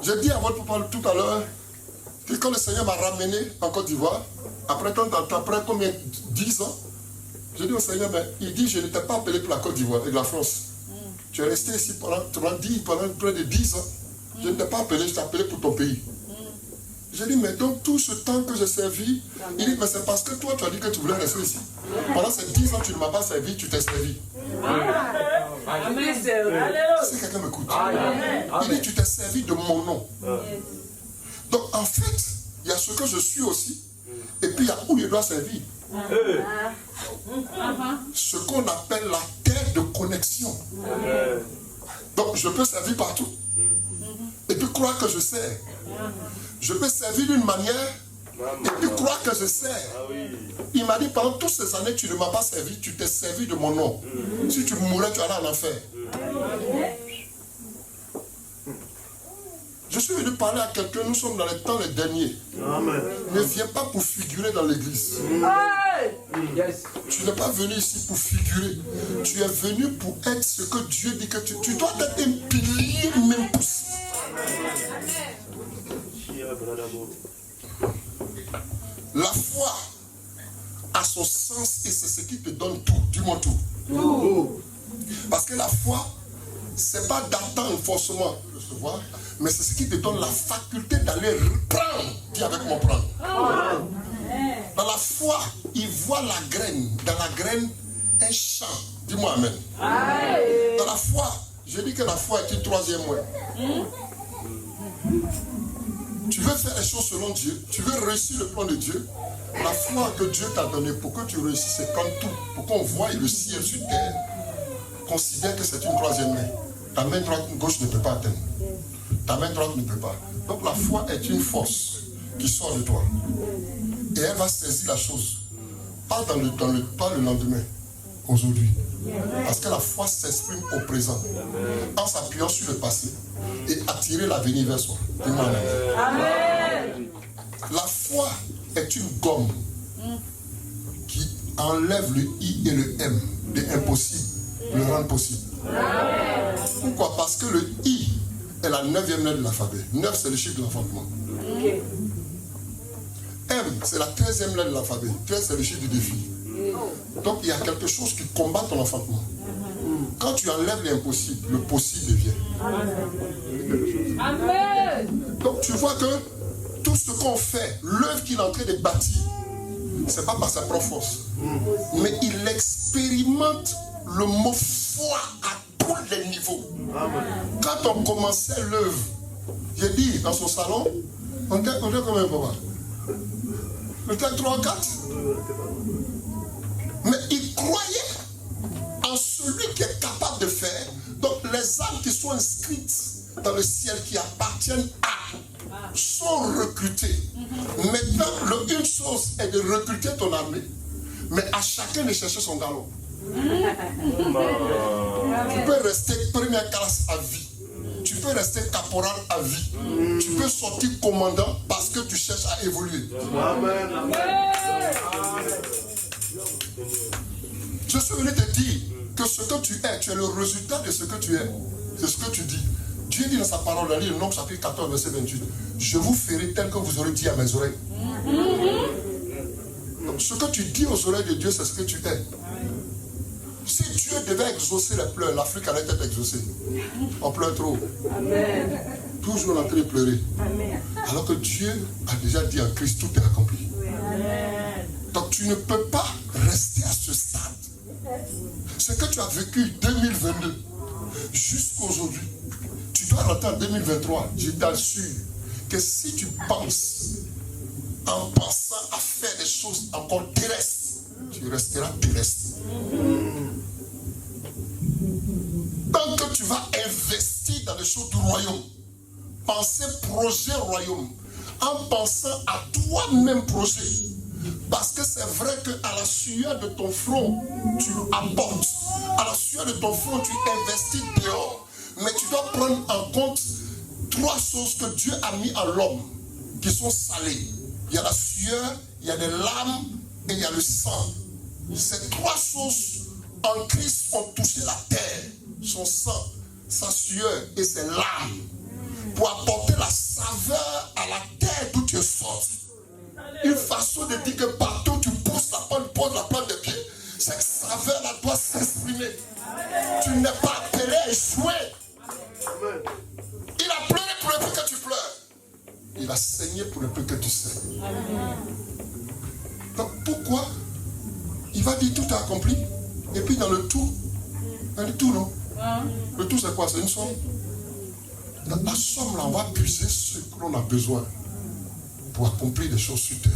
J'ai dit à votre papa tout à l'heure que quand le Seigneur m'a ramené en Côte d'Ivoire, après combien 10 ans, j'ai dit au Seigneur, mais il dit, je n'étais pas appelé pour la Côte d'Ivoire et la France. Tu es resté ici pendant près de 10 ans. Je ne t'ai pas appelé, je t'ai appelé pour ton pays. J'ai dit, mais donc tout ce temps que j'ai servi, il dit, mais c'est parce que toi, tu as dit que tu voulais rester ici. Pendant ces 10 ans, tu ne m'as pas servi, tu t'es servi. Si quelqu'un m'écoute, il dit, tu t'es servi de mon nom. Donc en fait, il y a ce que je suis aussi, et puis il y a où je dois servir. Ce qu'on appelle la terre de connexion. Donc je peux servir partout. Et puis croire que je sers. Je peux servir d'une manière et puis croire que je sers. Il m'a dit, pendant toutes ces années, tu ne m'as pas servi, tu t'es servi de mon nom. Si tu mourais, tu allais en enfer. Je suis venu parler à quelqu'un, nous sommes dans les temps les derniers. Amen. Ne viens pas pour figurer dans l'église. Tu n'es pas venu ici pour figurer. Tu es venu pour être ce que Dieu dit que tu dois être un pilier même poussé. La foi a son sens et c'est ce qui te donne tout. Dis-moi tout. Parce que la foi, c'est pas d'attendre forcément recevoir, mais c'est ce qui te donne la faculté d'aller reprendre. Dis avec moi, prendre. Dans la foi, il voit la graine. Dans la graine, un champ. Dis-moi amen. Dans la foi, je dis que la foi est une troisième voie. Tu veux faire les choses selon Dieu, tu veux réussir le plan de Dieu. La foi que Dieu t'a donnée pour que tu réussisses, c'est comme tout. Pour qu'on voie le ciel sur terre. Considère que c'est une troisième main. Ta main droite, gauche ne peut pas atteindre. Ta main droite ne peut pas. Donc la foi est une force qui sort de toi. Et elle va saisir la chose. Pas le lendemain, aujourd'hui. Parce que la foi s'exprime au présent. En s'appuyant sur le passé et attirer l'avenir vers soi. Amen. La foi est une gomme qui enlève le I et le M de impossible, le rend possible. Pourquoi? Parce que le I est la 9e lettre de l'alphabet. 9, c'est le chiffre de l'enfantement. M, c'est la 13e lettre de l'alphabet. 13, c'est le chiffre du défi. Donc il y a quelque chose qui combat ton enfantement. Quand tu enlèves l'impossible, le possible devient. Amen. Donc tu vois que tout ce qu'on fait, l'œuvre qu'il est en train de bâtir, ce n'est pas par sa propre force. Mais il expérimente le mot foi à tous les niveaux. Quand on commençait l'œuvre, j'ai dit dans son salon, on était combien papa? On était 3 ou 4. Mais il croyait en celui qui est capable de faire. Donc les âmes qui sont inscrites dans le ciel, qui appartiennent à, sont recrutées. Maintenant, une chose est de recruter ton armée, mais à chacun de chercher son galon. Tu peux rester première classe à vie. Tu peux rester caporal à vie. Tu peux sortir commandant parce que tu cherches à évoluer. Amen. Je suis venu te dire que ce que tu es le résultat de ce que tu es. C'est ce que tu dis. Dieu dit dans sa parole, dans le Nombre chapitre 14, verset 28, je vous ferai tel que vous aurez dit à mes oreilles. Donc, ce que tu dis aux oreilles de Dieu, c'est ce que tu es. Si Dieu devait exaucer les pleurs, l'Afrique allait être exaucée. On pleure trop. Amen. Toujours en train de pleurer. Amen. Alors que Dieu a déjà dit en Christ, tout est accompli. Amen. Donc tu ne peux pas rester à ce stade. Ce que tu as vécu 2022 jusqu'aujourd'hui, tu dois rentrer en 2023. Je t'assure que si tu penses en pensant à faire des choses encore terrestres, tu resteras terrestre. Tant que tu vas investir dans les choses du royaume, penser projet royaume, en pensant à toi-même projet. Parce que c'est vrai qu'à la sueur de ton front, tu apportes. À la sueur de ton front, tu investis dehors. Mais tu dois prendre en compte 3 choses que Dieu a mis à l'homme, qui sont salées. Il y a la sueur, il y a les larmes et il y a le sang. Ces 3 choses en Christ ont touché la terre. Son sang, sa sueur et ses larmes. pour apporter la saveur à la terre d'où tu es sorti. Une façon de dire que partout où tu pousses la plante, poses la plante de pied, cette saveur-là doit s'exprimer. Tu n'es pas appelé à échouer. Il a pleuré pour le peu que tu pleures. Il a saigné pour le peu que tu saignes. Donc pourquoi? Il va dire tout est accompli. Et puis dans le tout, non. Le tout c'est quoi? C'est une somme. Dans la somme là, on va puiser ce que l'on a besoin pour accomplir des choses sur terre.